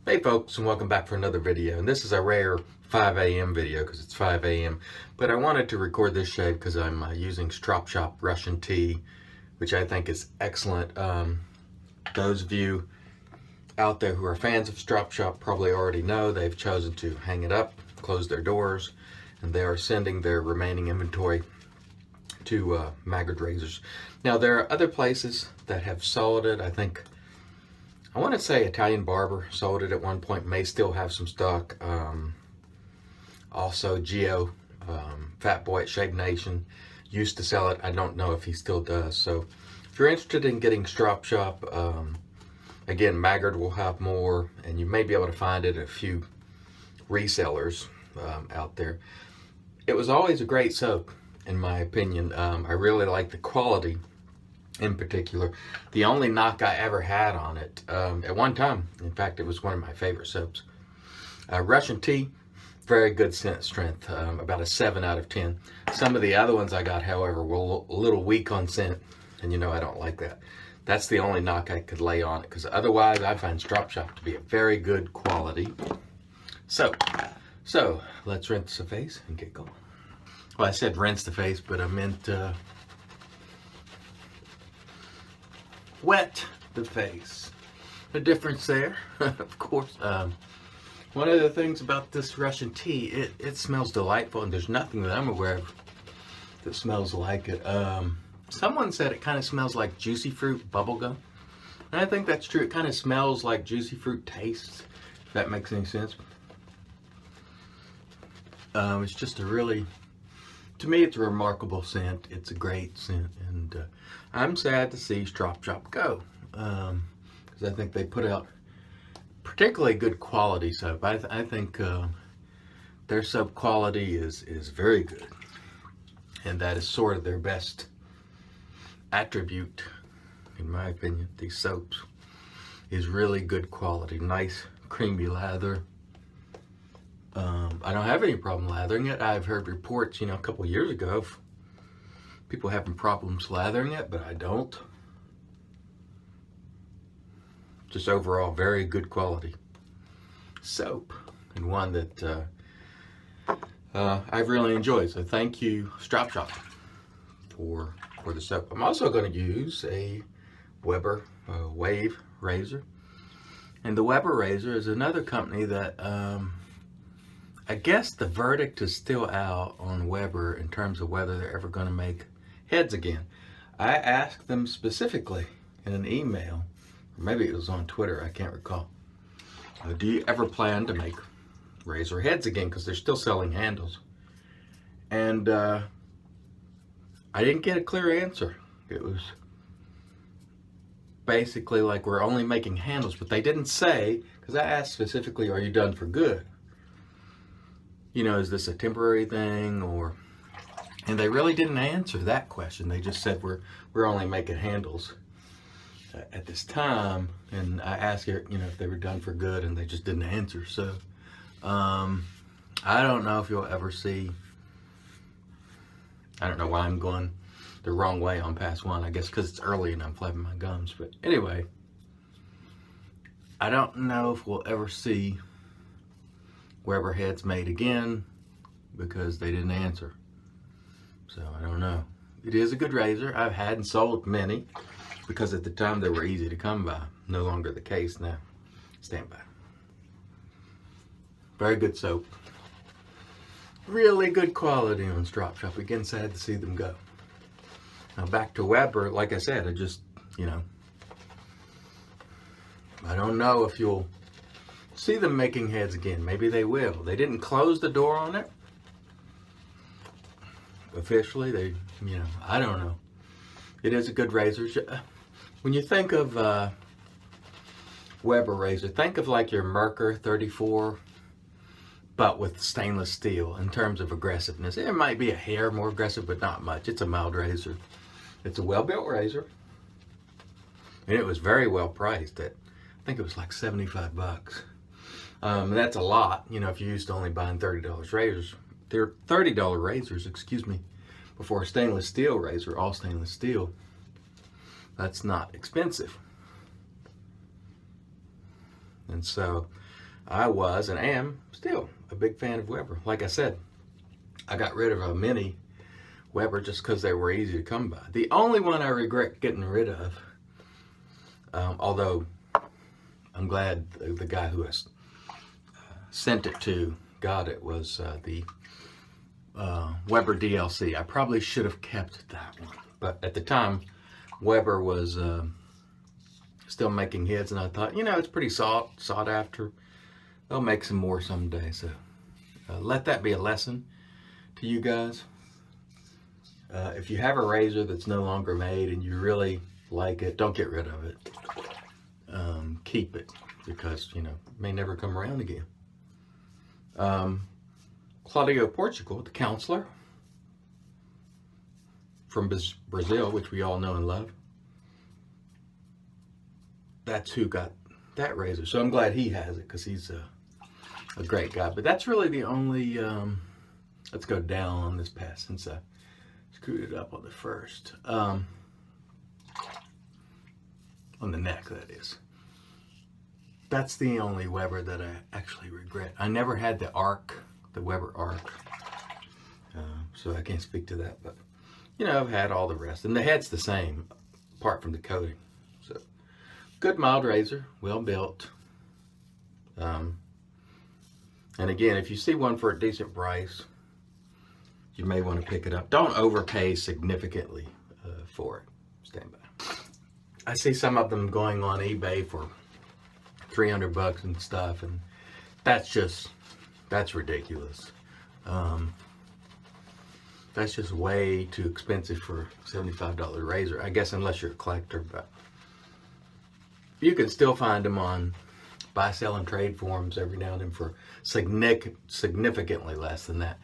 Hey folks, and welcome back for another video. And this is a rare 5 a.m. video because it's 5 a.m. But I wanted to record this shave because I'm using Strop Shoppe Russian tea, which I think is excellent. Those of you out there who are fans of Strop Shoppe probably already know they've chosen to hang it up, close their doors, and they are sending their remaining inventory to Maggard Razors. Now there are other places that have sold it. I want to say Italian Barber sold it at one point, may still have some stock. Also, Geo, Fat Boy at Shave Nation, used to sell it. I don't know if he still does. So if you're interested in getting Strop Shoppe, again, Maggard will have more, and you may be able to find it at a few resellers out there. It was always a great soap, in my opinion. I really like the quality. In particular, the only knock I ever had on it at one time, in fact, it was one of my favorite soaps. Russian tea, very good scent strength, about a 7 out of 10. Some of the other ones I got, however, were a little weak on scent, and you know I don't like that. That's the only knock I could lay on it, because otherwise I find Strop Shoppe to be a very good quality soap. So let's rinse the face and get going. Well, I said rinse the face, but I meant wet the face. The difference there, of course. One of the things about this Russian tea, it smells delightful, and there's nothing that I'm aware of that smells like it. Someone said it kind of smells like juicy fruit bubblegum, and I think that's true. It kind of smells like juicy fruit tastes, if that makes any sense. It's just a really, to me, it's a remarkable scent. It's a great scent, and I'm sad to see Strop Shoppe go, because I think they put out particularly good quality soap. I think their soap quality is very good, and that is sort of their best attribute, in my opinion. These soaps is really good quality, nice creamy lather. I don't have any problem lathering it. I've heard reports, a couple years ago of people having problems lathering it, but I don't. Just overall very good quality soap, and one that I've really enjoyed. So thank you, Strop Shoppe, for the soap. I'm also going to use a Weber Wave razor, and the Weber razor is another company that I guess the verdict is still out on Weber in terms of whether they're ever going to make heads again. I asked them specifically in an email, or maybe it was on Twitter, I can't recall. Do you ever plan to make razor heads again? Because they're still selling handles. And I didn't get a clear answer. It was basically like, we're only making handles, but they didn't say, because I asked specifically, are you done for good? Is this a temporary thing, and they really didn't answer that question. They just said we're only making handles at this time, and I asked if they were done for good, and they just didn't answer. So I don't know if you'll ever see. I don't know why I'm going the wrong way on past one. I guess because it's early and I'm flapping my gums. But anyway, I don't know if we'll ever see Weber heads made again, because they didn't answer. So I don't know. It is a good razor. I've had and sold many, because at the time they were easy to come by. No longer the case now. Stand by. Very good soap. Really good quality on Strop Shoppe. Again, sad to see them go. Now back to Weber. Like I said, I don't know if you'll see them making heads again. Maybe they will. They didn't close the door on it officially. I don't know. It is a good razor. When you think of Weber razor, think of like your Merkur 34, but with stainless steel in terms of aggressiveness. It might be a hair more aggressive, but not much. It's a mild razor. It's a well-built razor, and it was very well priced at, I think it was like 75 bucks. That's a lot, if you're used to only buying $30 razors. They're $30 razors, before a stainless steel razor, all stainless steel. That's not expensive. And so I was and am still a big fan of Weber. Like I said, I got rid of a mini Weber just because they were easy to come by. The only one I regret getting rid of, although I'm glad the guy who has sent it to got it, was the Weber DLC. I probably should have kept that one. But at the time, Weber was still making hits, and I thought, it's pretty sought after. They'll make some more someday. So let that be a lesson to you guys. If you have a razor that's no longer made and you really like it, don't get rid of it. Keep it, because it may never come around again. Claudio Portugal, the counselor from Brazil, which we all know and love, that's who got that razor. So I'm glad he has it, because he's a great guy. But that's really the only, let's go down on this pass since I screwed it up on the first. On the neck, that is. That's the only Weber that I actually regret. I never had the Arc, the Weber Arc. So I can't speak to that, but I've had all the rest. And the head's the same, apart from the coating. So good mild razor, well built. And again, if you see one for a decent price, you may want to pick it up. Don't overpay significantly for it. Stand by. I see some of them going on eBay for $300 and stuff, and that's ridiculous. That's just way too expensive for a $75 razor, I guess, unless you're a collector. But you can still find them on buy, sell, and trade forums every now and then for significantly less than that.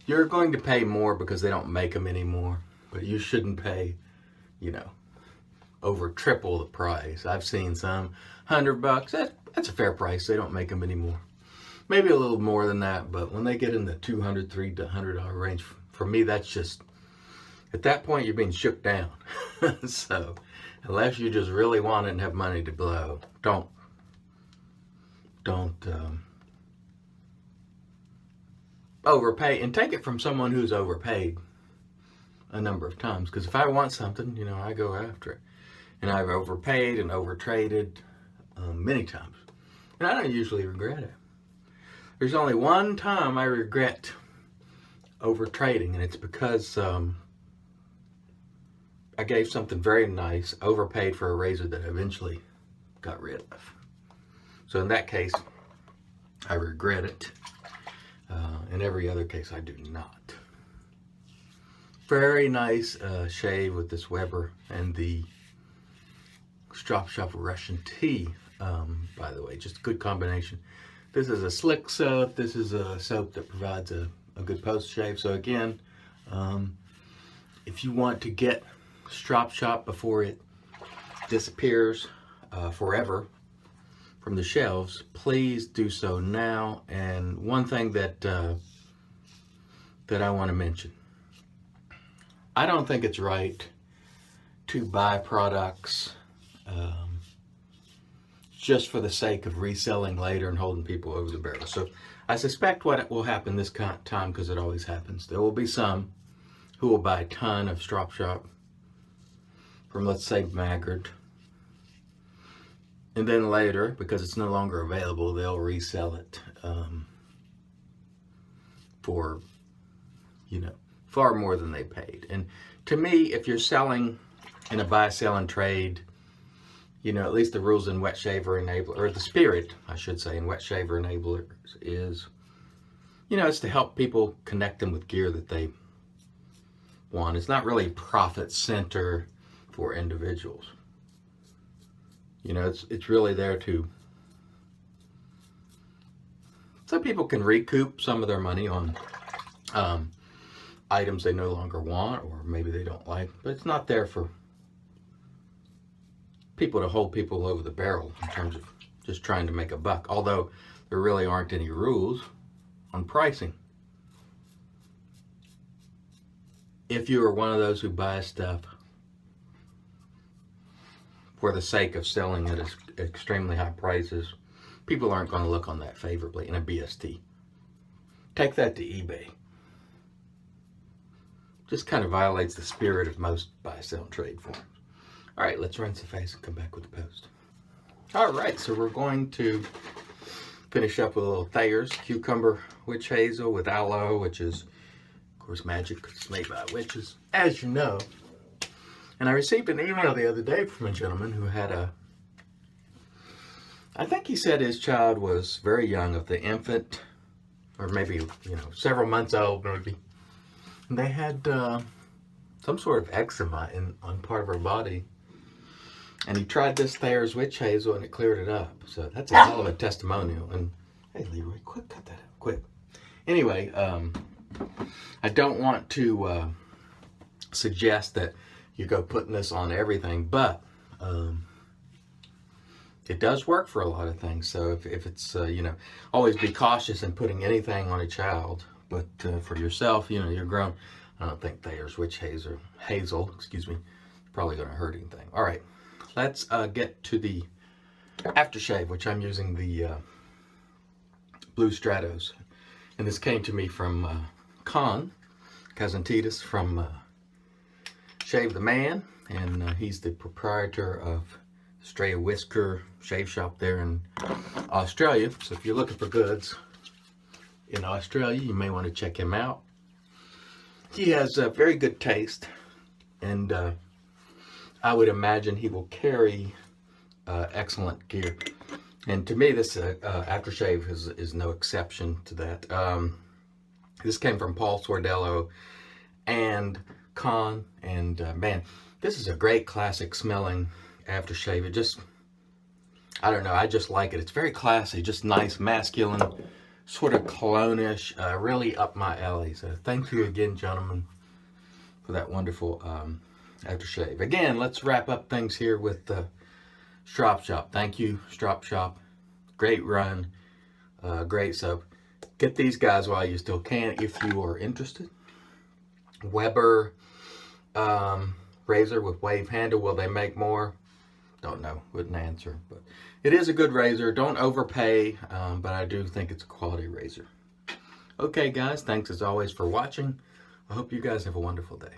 You're going to pay more because they don't make them anymore, but you shouldn't pay, over triple the price. I've seen some $100. That's a fair price. They don't make them anymore. Maybe a little more than that, but when they get in the $200, $300 range, for me, that's just, at that point, you're being shook down. So, unless you just really want it and have money to blow, don't overpay, and take it from someone who's overpaid a number of times. Because if I want something, I go after it. And I've overpaid and overtraded many times. And I don't usually regret it. There's only one time I regret overtrading, and it's because I gave something very nice, overpaid for a razor that I eventually got rid of. So in that case, I regret it. In every other case, I do not. Very nice shave with this Weber and the Strop Shoppe Russian tea, by the way, just a good combination. This is a slick soap. This is a soap that provides a good post shave. So again, if you want to get Strop Shoppe before it disappears forever from the shelves, please do so now. And one thing that I want to mention, I don't think it's right to buy products just for the sake of reselling later and holding people over the barrel. So I suspect what will happen this time, because it always happens, there will be some who will buy a ton of Strop Shoppe from, let's say, Maggard, and then later, because it's no longer available, they'll resell it for far more than they paid. And to me, if you're selling in a buy, sell, and trade, at least the rules in Wet Shaver Enabler, or the spirit, I should say, in Wet Shaver Enablers is, it's to help people connect them with gear that they want. It's not really profit center for individuals. It's really there to, so people can recoup some of their money on items they no longer want, or maybe they don't like, but it's not there for people to hold people over the barrel in terms of just trying to make a buck, although there really aren't any rules on pricing. If you are one of those who buys stuff for the sake of selling at extremely high prices, people aren't going to look on that favorably in a BST. Take that to eBay. Just kind of violates the spirit of most buy, sell, and trade forums. All right, let's rinse the face and come back with the post. All right, so we're going to finish up with a little Thayer's Cucumber Witch Hazel with aloe, which is, of course, magic. It's made by witches, as you know. And I received an email the other day from a gentleman who had I think he said his child was very young, of the infant, or maybe, several months old, maybe. And they had some sort of eczema on part of her body. And he tried this Thayer's Witch Hazel and it cleared it up. So that's a hell of a testimonial. And hey, Leroy, quick, cut that out, quick. Anyway, I don't want to suggest that you go putting this on everything, but it does work for a lot of things. So if it's, always be cautious in putting anything on a child. But for yourself, you're grown. I don't think Thayer's Witch Hazel, probably going to hurt anything. All right, let's get to the aftershave, which I'm using the Blue Stratos. And this came to me from Cousin Titus from Shave the Man. And he's the proprietor of Stray Whisker Shave Shop there in Australia. So if you're looking for goods in Australia, you may want to check him out. He has a very good taste, and I would imagine he will carry excellent gear. And to me, this aftershave is no exception to that. This came from Paul Sordello and Con, and man, this is a great classic smelling aftershave. It just, I don't know, I just like it. It's very classy, just nice, masculine, sort of cologne-ish, really up my alley. So thank you again, gentlemen, for that wonderful aftershave. Again, let's wrap up things here with Strop Shoppe. Thank you, Strop Shoppe. Great run, great soap. Get these guys while you still can if you are interested. Weber razor with wave handle. Will they make more? Don't know, wouldn't answer, but it is a good razor. Don't overpay, but I do think it's a quality razor. Okay, guys, thanks as always for watching. I hope you guys have a wonderful day.